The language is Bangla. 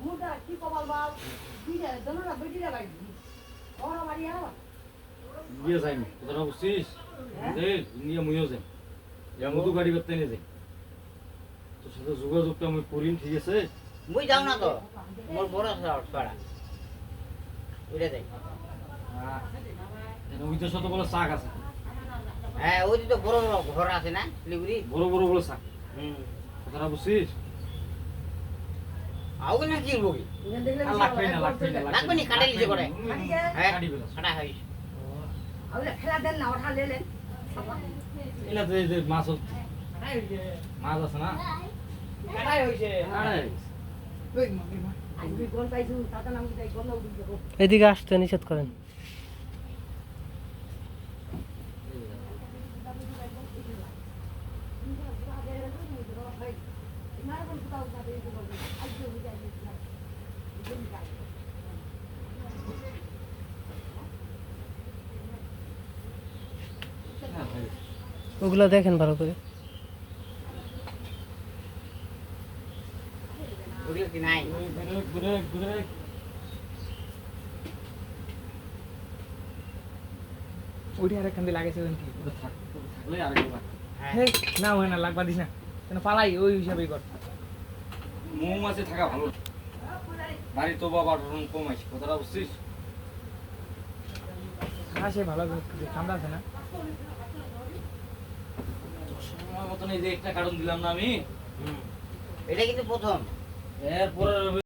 মুটা কি কবাল বাল দিয়ে দনরা বেটিরা বাইদি ওরা বাড়ি আবা ইয়ে যাইনি তোরা বুঝছিস দেখ নিয়ে মুইও যাই মধু গাড়ি করতে নিয়ে যাই তোর সাথে যোগাযোগটা আমি করিম ঠিক আছে মুই যাও না তো মোর বড় ছড়া ওইটা যাই ওই তো শত বলে শাক আছে হ্যাঁ ওই তো বড় বড় ঘর আছে না লিগুড়ি বড় বড় বলে শাক হুম তোরা বুঝছিস আউগে না কি বগি লাগবে না লাগবে নি কাটে লিজে করে হ্যাঁ কাটি বেলা কাটা হই আউলে খেলা দেন না ওঠা লেলেন এলা যে মাছ মাছ আছে না কাটাই হইছে আরে আজকে কোন পাইছু তাতা নাম কি কোন উঠি যাবো এদিকে আসতে নিষেধ করেন ওগুলা দেখেন ভালো করে ওগুলো কি নাই ঘুরে ঘুরে ওইটা আরেকখান দিয়ে লাগাইছে কি থাকলে আরেকবার হ্যাঁ না হয় না লাগবা দিস না কেন পালাই ওই হিসাবেই কর মৌমাছি থাকা ভালো বাড়ি তো বাবা কম আছে কথাটা বুঝছিস আসে ভালো ঠান্ডা আছে না সময় মতন এই যে একটা কারণ দিলাম না আমি এটা কিন্তু প্রথম এরপরে